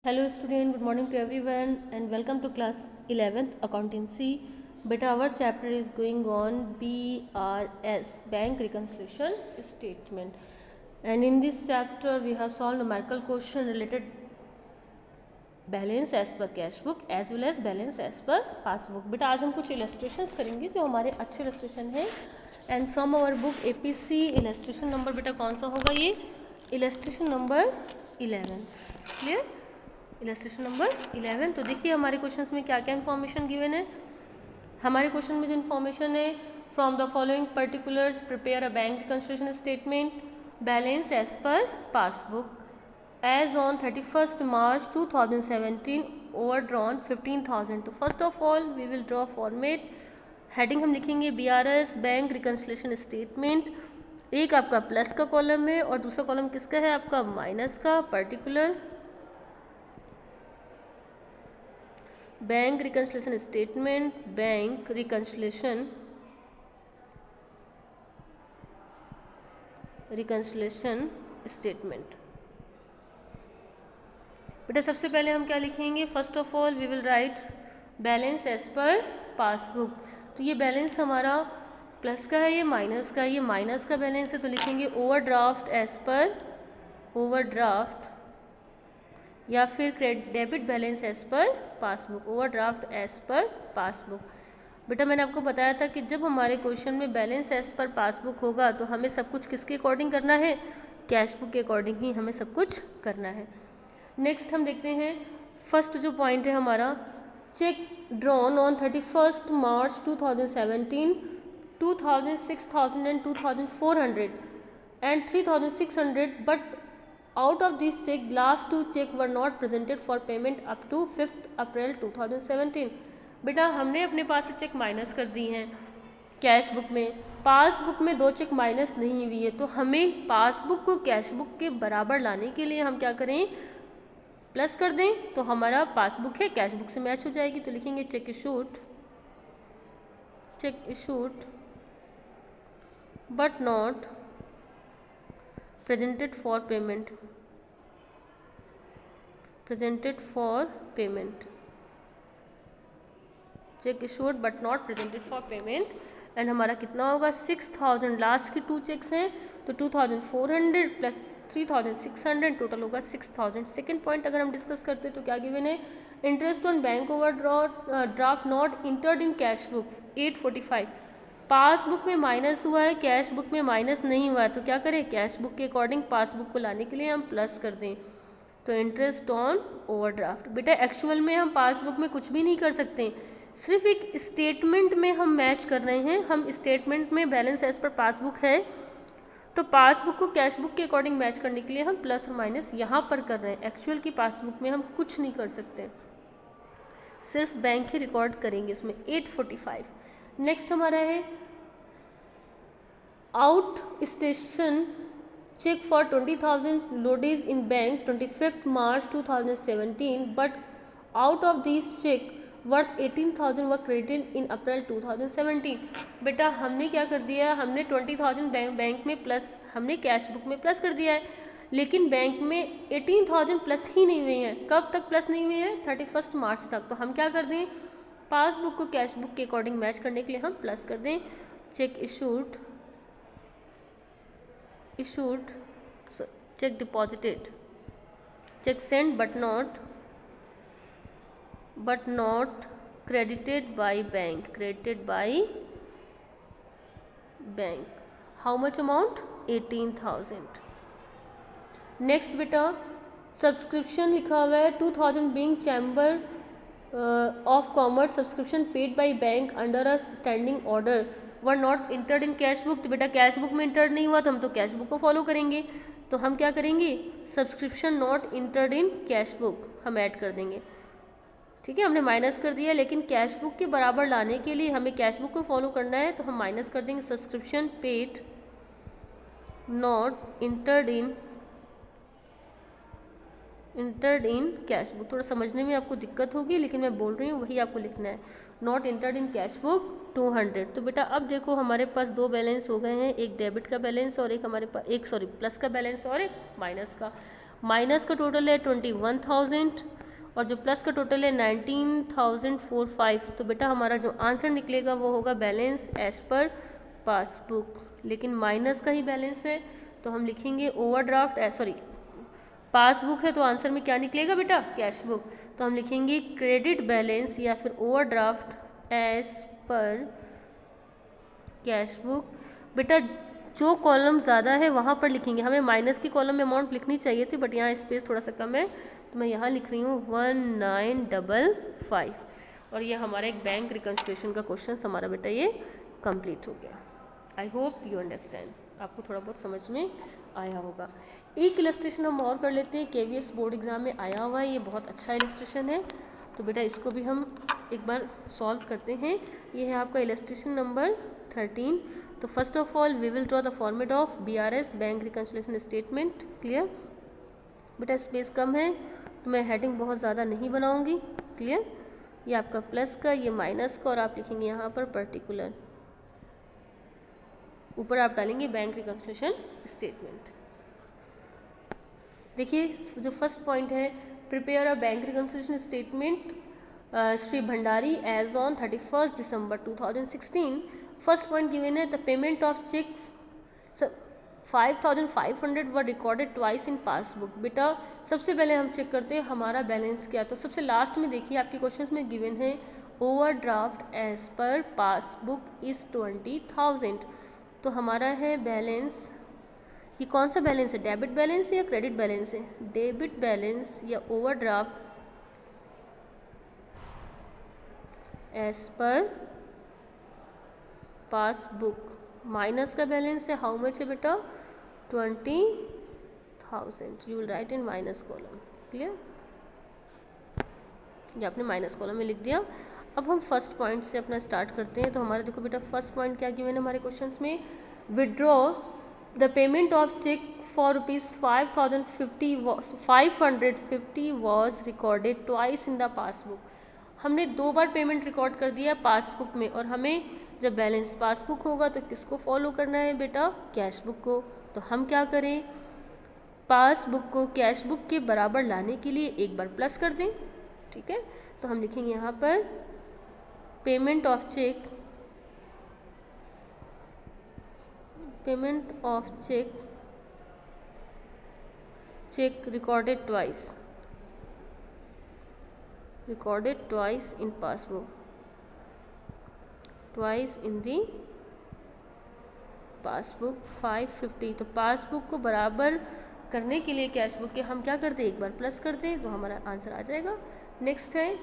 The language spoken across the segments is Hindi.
Hello student, good morning to everyone and welcome to class 11th accountancy. Beta our chapter is going on BRS, bank reconciliation statement, and in this chapter we have solved numerical question related balance as per cash book as well as balance as per passbook. बेटा आज हम कुछ इलस्ट्रेशंस करेंगे जो हमारे अच्छे इलस्ट्रेशन हैं and from our book APC illustration number बेटा कौन सा होगा, ये illustration number 11. Clear, illustration number 11. तो देखिए हमारे क्वेश्चंस में क्या क्या इन्फॉर्मेशन गिवन है. हमारे क्वेश्चन में जो इन्फॉर्मेशन है, from the following particulars prepare a bank reconciliation statement balance as per passbook as on 31st March 2017 overdrawn 15,000. तो first of all we will draw format. Heading हम लिखेंगे BRS बैंक रिकंसिलिएशन स्टेटमेंट. एक आपका प्लस का कॉलम है और दूसरा कॉलम किसका है, आपका माइनस का. Particular bank reconciliation statement, bank reconciliation statement. बेटा सबसे पहले हम क्या लिखेंगे, first of all we will write balance as per passbook. तो ये बैलेंस हमारा प्लस का है, ये माइनस का है, ये माइनस का बैलेंस है तो लिखेंगे ओवरड्राफ्ट एज पर ओवरड्राफ्ट या फिर debit balance as per passbook. Overdraft as per passbook. बेटा मैंने आपको बताया था कि जब हमारे क्वेश्चन में बैलेंस एज पर पासबुक होगा तो हमें सब कुछ किसके अकॉर्डिंग करना है, कैश बुक के अकॉर्डिंग ही हमें सब कुछ करना है. नेक्स्ट हम देखते हैं फर्स्ट जो पॉइंट है हमारा, check drawn on 31st March 2017 2000, 6000 and 2400 and 3600, but out of these check last two check were not presented for payment up to 5th April 2017. बेटा हमने अपने पास से चेक माइनस कर दी हैं कैश बुक में, पासबुक में दो चेक माइनस नहीं हुई है, तो हमें पासबुक को कैश बुक के बराबर लाने के लिए हम क्या करें, प्लस कर दें तो हमारा पासबुक है कैश बुक से मैच हो जाएगी. तो लिखेंगे check issued but not presented for payment, check issued but not presented for payment. And हमारा कितना होगा 6000, लास्ट की टू चेक्स हैं तो 2400 प्लस 3600 टोटल होगा 6000. सेकेंड पॉइंट अगर हम डिस्कस करते हैं तो क्या गिवन है, interest on bank over draft not entered in cash book 845. Passbook में माइनस हुआ है, कैश बुक में माइनस नहीं हुआ है, तो क्या करें, कैश बुक के अकॉर्डिंग पासबुक को लाने के लिए हम प्लस कर दें. तो इंटरेस्ट ऑन ओवरड्राफ्ट. बेटा एक्चुअल में हम पासबुक में कुछ भी नहीं कर सकते, सिर्फ एक स्टेटमेंट में हम मैच कर रहे हैं. हम स्टेटमेंट में बैलेंस एज पर पासबुक है तो पासबुक को कैश बुक के अकॉर्डिंग मैच करने के लिए हम प्लस और माइनस यहाँ पर कर रहे हैं. एक्चुअल की पासबुक में हम कुछ नहीं कर सकते, सिर्फ बैंक ही रिकॉर्ड करेंगे उसमें 845. नेक्स्ट हमारा है out station cheque for 20,000 lodged in bank 25th March 2017, but out of this cheque worth 18,000 were credited in April 2017. बेटा हमने क्या कर दिया है, हमने 20,000 बैंक में प्लस, हमने कैश बुक में प्लस कर दिया है, लेकिन बैंक में 18,000 प्लस ही नहीं हुए हैं. कब तक प्लस नहीं हुए हैं, 31st March तक. तो हम क्या कर दें, पासबुक को कैश बुक के अकॉर्डिंग मैच करने के लिए हम प्लस कर दें. Cheque issued cheque deposited, cheque send but not credited by bank, how much amount, 18,000. Next बेटा सब्सक्रिप्शन लिखा हुआ है 2000 being chamber of commerce subscription paid by bank under a standing order were not entered in cash book. तो बेटा कैश बुक में इंटर्ड नहीं हुआ तो हम तो कैश बुक को फॉलो करेंगे, तो हम क्या करेंगे, subscription not entered in cash book हम ऐड कर देंगे. ठीक है, हमने माइनस कर दिया, लेकिन कैश बुक के बराबर लाने के लिए हमें कैश बुक को फॉलो करना है तो हम माइनस कर देंगे subscription paid not entered in cash book. थोड़ा समझने में आपको दिक्कत होगी लेकिन मैं बोल रही हूँ वही आपको लिखना है, not entered in cash book 200. तो बेटा अब देखो हमारे पास दो बैलेंस हो गए हैं, एक डेबिट का बैलेंस और एक हमारे पास प्लस का बैलेंस और एक माइनस का. माइनस का टोटल है 21,000 और जो प्लस का टोटल है 19,045, तो बेटा हमारा जो आंसर निकलेगा वो होगा बैलेंस एज पर पासबुक। लेकिन माइनस का ही बैलेंस है तो हम लिखेंगे ओवरड्राफ्ट, सॉरी पासबुक है तो आंसर में क्या निकलेगा बेटा, कैश बुक। तो हम लिखेंगे क्रेडिट बैलेंस या फिर overdraft as per cash book. बेटा जो कॉलम ज़्यादा है वहाँ पर लिखेंगे, हमें माइनस की कॉलम में अमाउंट लिखनी चाहिए थी बट यहाँ स्पेस थोड़ा सा कम है तो मैं यहाँ लिख रही हूँ 1955। और ये हमारा एक बैंक रिकन्स्ट्रक्शन का क्वेश्चन हमारा बेटा ये कंप्लीट हो गया। आई होप यू अंडरस्टैंड, आपको थोड़ा बहुत समझ में आया होगा। एक इलस्ट्रेशन हम और कर लेते हैं, KVS बोर्ड एग्जाम में आया हुआ है, ये बहुत अच्छा इलस्ट्रेशन है तो बेटा इसको भी हम एक बार सॉल्व करते हैं। ये है आपका इलस्ट्रेशन नंबर 13। तो first of all we will draw the format of BRS bank reconciliation statement. Clear बेटा, स्पेस कम है तो मैं हेडिंग बहुत ज़्यादा नहीं बनाऊंगी। क्लियर, ये आपका प्लस का, ये माइनस का, और आप लिखेंगे यहाँ पर पर्टिकुलर, ऊपर आप डालेंगे बैंक रिकन्सिलिएशन स्टेटमेंट। देखिए जो फर्स्ट पॉइंट है, prepare a bank reconciliation statement Shri Bhandari as on 31 December 2016। First point given है the payment of cheque 5,500 were recorded twice in passbook. बेटा सबसे पहले हम चेक करते हैं हमारा बैलेंस क्या है। तो सबसे लास्ट में देखिए आपके क्वेश्चंस में गिवन है overdraft as per passbook is 20,000। तो हमारा है बैलेंस, ये कौन सा बैलेंस है, डेबिट बैलेंस या क्रेडिट बैलेंस है, डेबिट बैलेंस या overdraft as per passbook. Minus का बैलेंस है हाउ मच है बेटा, 20,000। You will write in minus column. Clear, ये आपने माइनस कॉलम में लिख दिया। अब हम फर्स्ट पॉइंट से अपना स्टार्ट करते हैं। तो हमारा देखो बेटा फर्स्ट पॉइंट क्या गिवन है हमारे क्वेश्चंस में, withdraw the payment of cheque for ₹550 was recorded twice in the passbook. हमने 2 बार पेमेंट रिकॉर्ड कर दिया पासबुक में, और हमें जब बैलेंस पासबुक होगा तो किसको फॉलो करना है बेटा, कैश बुक को। तो हम क्या करें, पासबुक को कैश बुक के बराबर लाने के लिए एक बार प्लस कर दें। ठीक है, तो हम लिखेंगे यहाँ पर payment of cheque, payment of cheque, cheque recorded twice, recorded twice in passbook, twice in the passbook 550। तो पासबुक को बराबर करने के लिए कैश बुक के हम क्या करते हैं, एक बार प्लस करते हैं तो हमारा आंसर आ जाएगा। नेक्स्ट है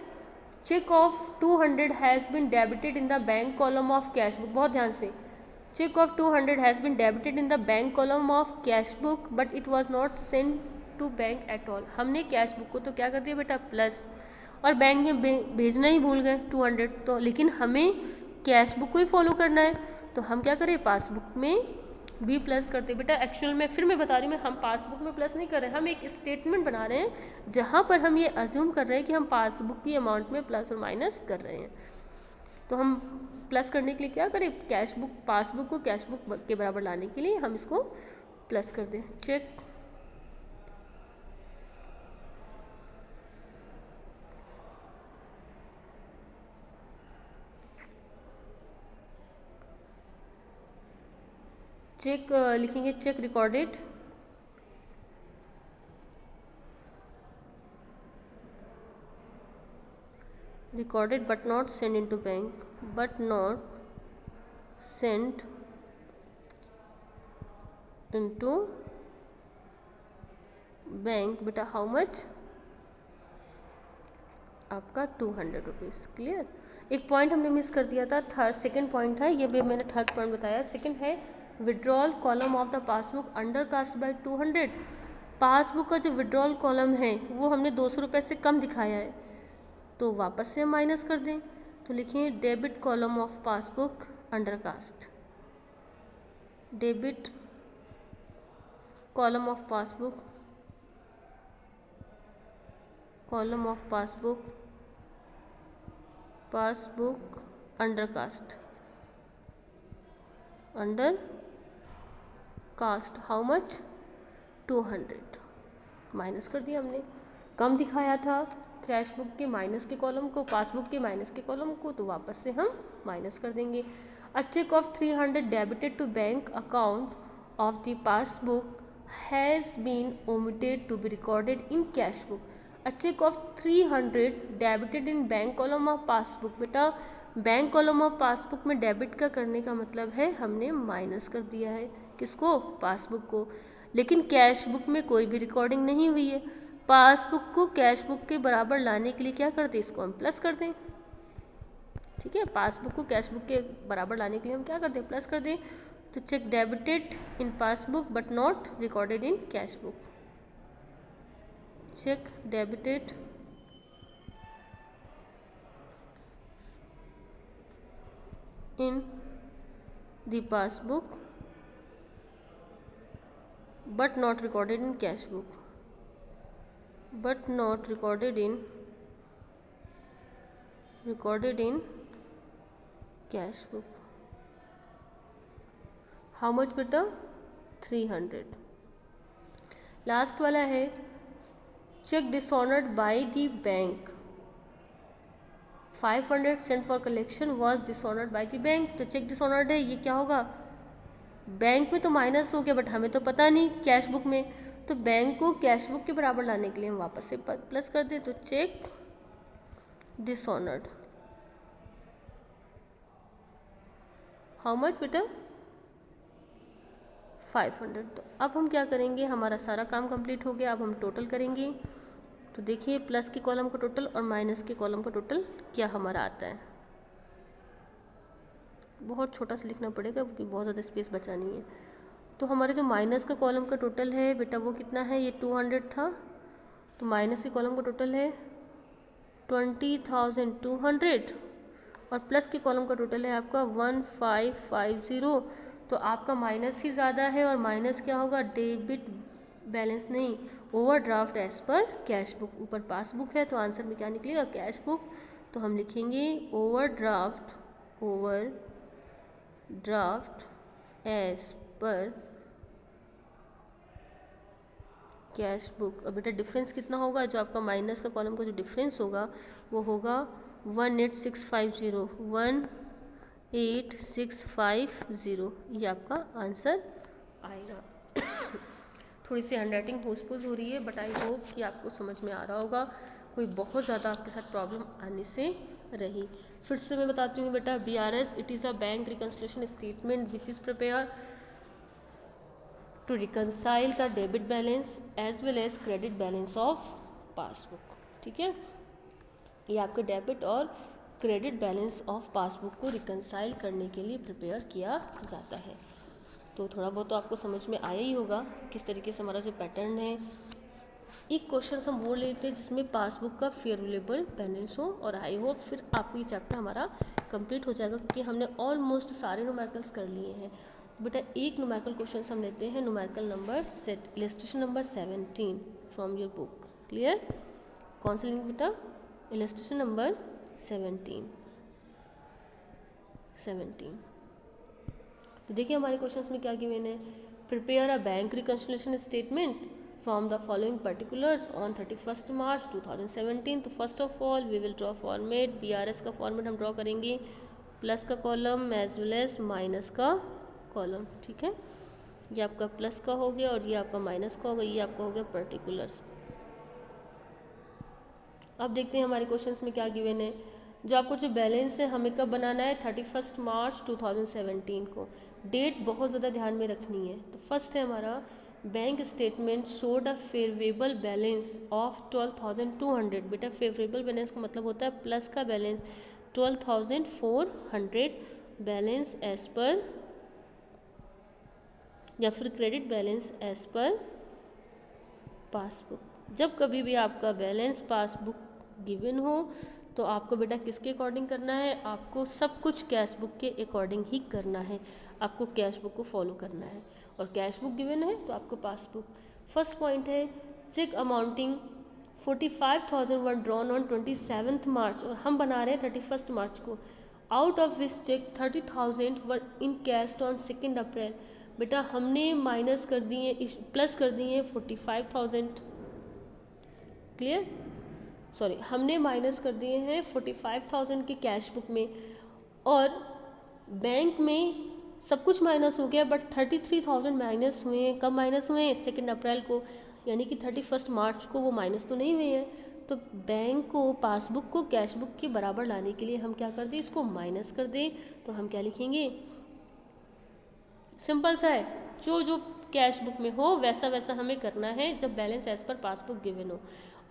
cheque of 200 has been debited in the bank column of cash book. बहुत ध्यान से, cheque of 200 has been debited in the bank column of cash book but it was not send to bank at all. हमने कैश बुक को तो क्या कर दिया बेटा प्लस, और बैंक में भेजना ही भूल गए 200, तो लेकिन हमें कैश बुक को ही फॉलो करना है तो हम क्या करें, पासबुक में भी प्लस करते। बेटा एक्चुअल में फिर मैं बता रही हूँ, हम पासबुक में प्लस नहीं कर रहे हैं, हम एक स्टेटमेंट बना रहे हैं जहाँ पर हम ये अज्यूम कर रहे हैं कि हम पासबुक की अमाउंट में प्लस और माइनस कर रहे हैं। तो हम प्लस करने के लिए क्या करें, कैश बुक, पासबुक को कैश बुक के बराबर लाने के लिए हम इसको प्लस कर दें। चेक चेक लिखेंगे, cheque recorded but not send into bank, but not send into bank. बेटा हाउ मच, आपका 200 रुपीज़। क्लियर, एक पॉइंट हमने मिस कर दिया था, थर्ड सेकंड पॉइंट है, ये भी मैंने थर्ड पॉइंट बताया। सेकंड है withdrawal column of the passbook under cast by 200। Passbook का जो विड्रॉल कॉलम है वो हमने 200 रुपये से कम दिखाया है तो वापस से हम माइनस कर दें। तो लिखिए debit column of passbook under cast, debit column of passbook, column of passbook, passbook under cast, undercast how much, 200। Minus कर दिया हमने, कम दिखाया था कैश बुक के माइनस के कॉलम को, पासबुक के माइनस के कॉलम को, तो वापस से हम माइनस कर देंगे। A cheque of 300 debited to bank account of the passbook has been omitted to be recorded in cash book. A cheque of 300 debited in bank column of passbook. बेटा बैंक कॉलम ऑफ पासबुक में डेबिट का करने का मतलब है हमने माइनस कर दिया है किसको, पासबुक को, लेकिन कैश बुक में कोई भी रिकॉर्डिंग नहीं हुई है। पासबुक को कैश बुक के बराबर लाने के लिए क्या करते हैं, इसको हम प्लस कर दें। ठीक है, पासबुक को कैश बुक के बराबर लाने के लिए हम क्या करते हैं, प्लस कर दें। तो cheque debited in passbook but not recorded in cash book. Cheque debited in the passbook but not recorded in cash book, but not recorded in cash book. How much बेटा, 300। लास्ट वाला है cheque dishonoured by the bank 500 sent for collection was dishonoured by the bank. तो चेक डिसऑनर्ड है, ये क्या होगा, बैंक में तो माइनस हो गया बट हमें तो पता नहीं कैश बुक में, तो बैंक को कैश बुक के बराबर लाने के लिए हम वापस से प्लस कर दें। तो चेक डिसऑनर्ड हाउ मच बेटा, 500। तो अब हम क्या करेंगे, हमारा सारा काम कंप्लीट हो गया, अब हम टोटल करेंगे। तो देखिए प्लस के कॉलम का टोटल और माइनस के कॉलम का टोटल क्या हमारा आता है। बहुत छोटा सा लिखना पड़ेगा क्योंकि बहुत ज़्यादा स्पेस बचा नहीं है। तो हमारे जो माइनस का कॉलम का टोटल है बेटा वो कितना है, ये 200 था, तो माइनस के कॉलम का टोटल है 20,200 और प्लस के कॉलम का टोटल है आपका 1550। तो आपका माइनस ही ज़्यादा है और माइनस क्या होगा, डेबिट बैलेंस नहीं, overdraft as per cash book. ऊपर पासबुक है तो आंसर में क्या निकलेगा, कैश बुक। तो हम लिखेंगे overdraft as per cash book. अब बेटा डिफरेंस कितना होगा, जो आपका माइनस का कॉलम का जो डिफरेंस होगा वो होगा 18650, ये आपका आंसर आएगा। थोड़ी सी हैंडराइटिंग होसपोज हो रही है बट आई होप कि आपको समझ में आ रहा होगा, कोई बहुत ज़्यादा आपके साथ प्रॉब्लम आने से रही। फिर से मैं बताती हूँ बेटा, BRS it is a bank reconciliation statement which is prepare to reconcile the debit balance as well as credit balance of passbook. ठीक है, ये आपके डेबिट और क्रेडिट बैलेंस ऑफ पासबुक को रिकनसाइल करने के लिए प्रिपेयर किया जाता है। तो थोड़ा बहुत तो आपको समझ में आया ही होगा किस तरीके से हमारा जो पैटर्न है। एक क्वेश्चन हम वो लेते हैं जिसमें पासबुक का फेयर वैल्यूएबल बैलेंस हो, और आई होप फिर आपको ये चैप्टर हमारा कंप्लीट हो जाएगा क्योंकि हमने ऑलमोस्ट सारे न्यूमेरिकल्स कर लिए हैं। बेटा एक न्यूमेरिकल क्वेश्चन हम लेते हैं, numerical number set illustration number 17 from your book. Clear, कौन सा लिंक बेटा, इलस्ट्रेशन नंबर 17। तो देखिए हमारे क्वेश्चंस में क्या गिवन है, prepare a bank reconciliation statement from the following particulars on 31 March 2017। तो first of all we will draw format, BRS का फॉर्मेट हम ड्रॉ करेंगे, प्लस का column as well as minus का कॉलम। ठीक है, ये आपका प्लस का हो गया और ये आपका माइनस का हो गया, ये आपका हो गया पर्टिकुलर्स। अब देखते हैं हमारे क्वेश्चंस में क्या गिवन है। जो आपको जो बैलेंस है हमें कब बनाना है, 31 मार्च 2017 को। डेट बहुत ज़्यादा ध्यान में रखनी है। तो फर्स्ट है हमारा bank statement showed a favourable balance of 12,200। बेटा फेवरेबल बैलेंस का मतलब होता है प्लस का बैलेंस 12,400 बैलेंस एज पर, या फिर credit balance as per passbook. जब कभी भी आपका बैलेंस पासबुक गिवन हो तो आपको बेटा किसके अकॉर्डिंग करना है, आपको सब कुछ कैश बुक के अकॉर्डिंग ही करना है, आपको कैश बुक को फॉलो करना है। और कैश बुक गिवन है तो आपको पासबुक। फर्स्ट पॉइंट है cheque amounting 45,000 were drawn on 27 March, और हम बना रहे हैं 31 मार्च को। Out of which cheque 30,000 were in cash on 2 April. बेटा हमने माइनस कर दिए, प्लस कर दिए 45,000। क्लियर, सॉरी हमने माइनस कर दिए हैं 45,000 के कैश बुक में, और बैंक में सब कुछ माइनस हो गया, बट 33,000 माइनस हुए हैं। कब माइनस हुए हैं? 2 अप्रैल को, यानी कि 31 मार्च को वो माइनस तो नहीं हुए हैं। तो बैंक को पासबुक को कैश बुक के बराबर लाने के लिए हम क्या कर दें, इसको माइनस कर दें। तो हम क्या लिखेंगे, सिंपल सा है, जो जो कैश बुक में हो वैसा वैसा हमें करना है जब balance as per passbook given हो,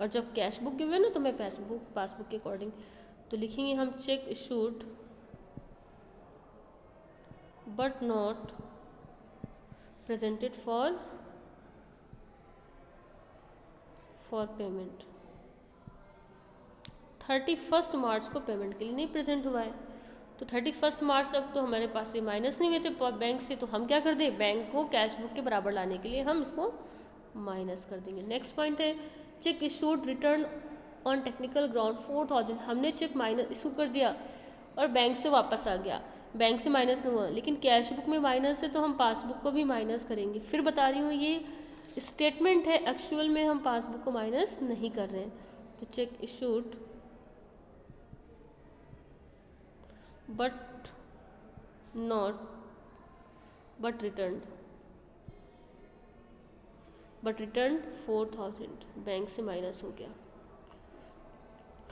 और जब कैश बुक गिवन हो तो मैं पासबुक के अकॉर्डिंग तो लिखेंगे हम check issued but not presented for payment. 31 मार्च को पेमेंट के लिए नहीं प्रेजेंट हुआ है, तो 31 मार्च तक तो हमारे पास से माइनस नहीं हुए थे बैंक से, तो हम क्या कर दें, बैंक को कैश बुक के बराबर लाने के लिए हम इसको माइनस कर देंगे। नेक्स्ट पॉइंट है check issued return on technical ground 4,000। हमने चेक माइनस इशू कर दिया और बैंक से वापस आ गया, बैंक से माइनस नहीं हुआ, लेकिन कैश बुक में माइनस है तो हम पासबुक को भी माइनस करेंगे। फिर बता रही हूँ ये स्टेटमेंट है, एक्चुअल में हम पासबुक को माइनस नहीं कर रहे हैं। तो check issued but return 4,000 bank से माइनस हो गया,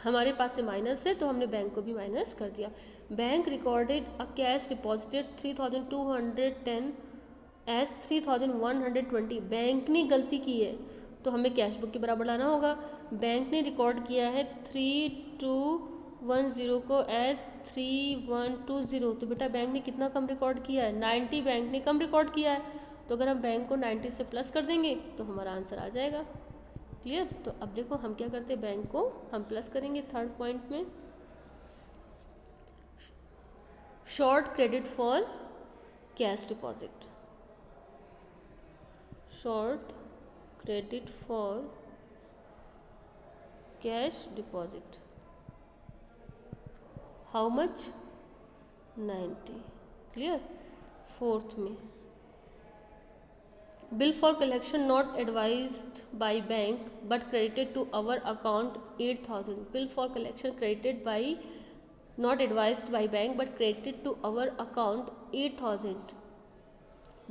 हमारे पास से माइनस है तो हमने बैंक को भी माइनस कर दिया। Bank recorded a cash deposited 3,210 as 3,120। Bank ने गलती की है तो हमें कैश बुक के बराबर लाना होगा। बैंक ने रिकॉर्ड किया है 3,210 को एज 3,120, तो बेटा बैंक ने कितना कम रिकॉर्ड किया है, 90 बैंक ने कम रिकॉर्ड किया है। तो अगर हम बैंक को 90 से प्लस कर देंगे तो हमारा आंसर आ जाएगा। क्लियर? तो अब देखो हम क्या करते हैं, बैंक को हम प्लस करेंगे थर्ड पॉइंट में, short credit for cash deposit, short credit for cash deposit, how much, 90। Clear? Fourth में bill for collection not advised by bank but credited to our account 8,000। Bill for collection credited by not advised by bank but credited to our account 8,000।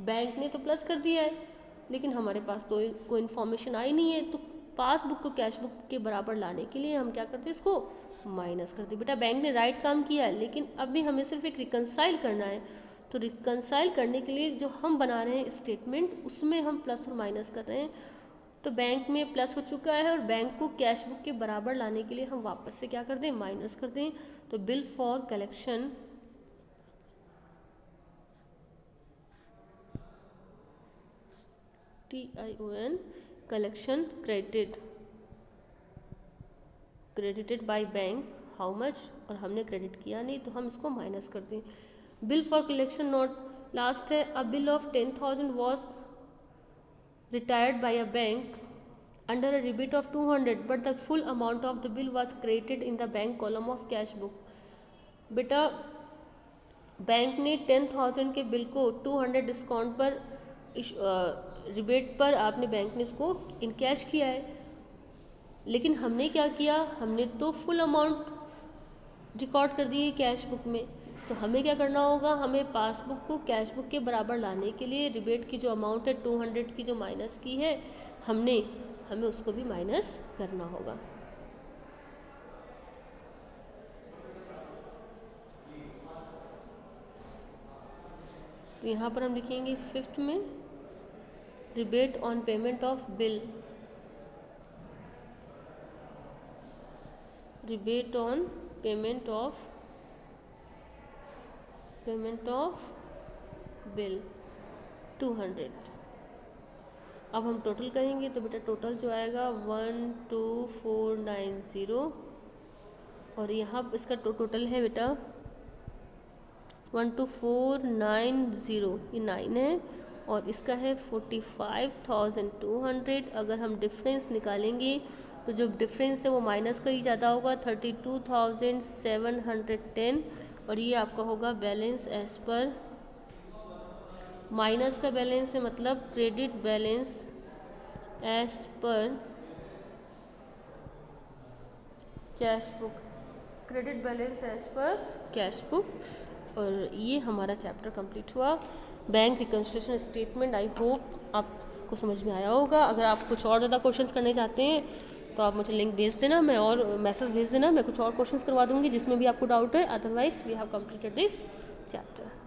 Bank ने तो प्लस कर दिया है लेकिन हमारे पास तो कोई इन्फॉर्मेशन आई नहीं है, तो पासबुक को कैश बुक के बराबर लाने के लिए हम क्या करते हैं, इसको माइनस करते हैं। बेटा बैंक ने राइट काम किया है लेकिन अभी हमें सिर्फ एक रिकंसाइल करना है, तो रिकंसाइल करने के लिए जो हम बना रहे हैं स्टेटमेंट उसमें हम प्लस और माइनस कर रहे हैं। तो बैंक में प्लस हो चुका है और बैंक को कैश बुक के बराबर लाने के लिए हम वापस से क्या कर दें, माइनस कर दें। तो bill for collection TION collection credited by bank how much, और हमने क्रेडिट किया नहीं तो हम इसको माइनस कर दें। Bill for collection not last है, a bill of 10,000 was retired by a bank under a rebate of 200 but the full amount of the bill was credited in the bank column of cash book. बेटा बैंक ने 10,000 के बिल को 200 डिस्काउंट पर रिबेट पर आपने बैंक ने इसको इन कैश किया है, लेकिन हमने क्या किया, हमने तो फुल अमाउंट रिकॉर्ड कर दी है कैश बुक में। तो हमें क्या करना होगा, हमें पासबुक को कैश बुक के बराबर लाने के लिए रिबेट की जो अमाउंट है 200 की जो माइनस की है हमें उसको भी माइनस करना होगा। तो यहाँ पर हम लिखेंगे फिफ्थ में rebate on payment of bill, rebate on payment of bill 200। अब हम टोटल करेंगे तो बेटा टोटल जो आएगा 12490, और यहाँ इसका टोटल है बेटा 12490, ये 9 है और इसका है 45,200। अगर हम डिफरेंस निकालेंगे तो जो डिफरेंस है वो माइनस का ही ज़्यादा होगा, 32,710, और ये आपका होगा बैलेंस एज पर माइनस का बैलेंस है, मतलब credit balance as per cash book, credit balance as per cash book. और ये हमारा चैप्टर कंप्लीट हुआ, bank reconciliation statement. I hope आपको समझ में आया होगा। अगर आप कुछ और ज़्यादा क्वेश्चंस करने चाहते हैं तो आप मुझे लिंक भेज देना, मैं और मैसेज भेज देना, मैं कुछ और क्वेश्चंस करवा दूंगी जिसमें भी आपको डाउट है। Otherwise we have completed this chapter.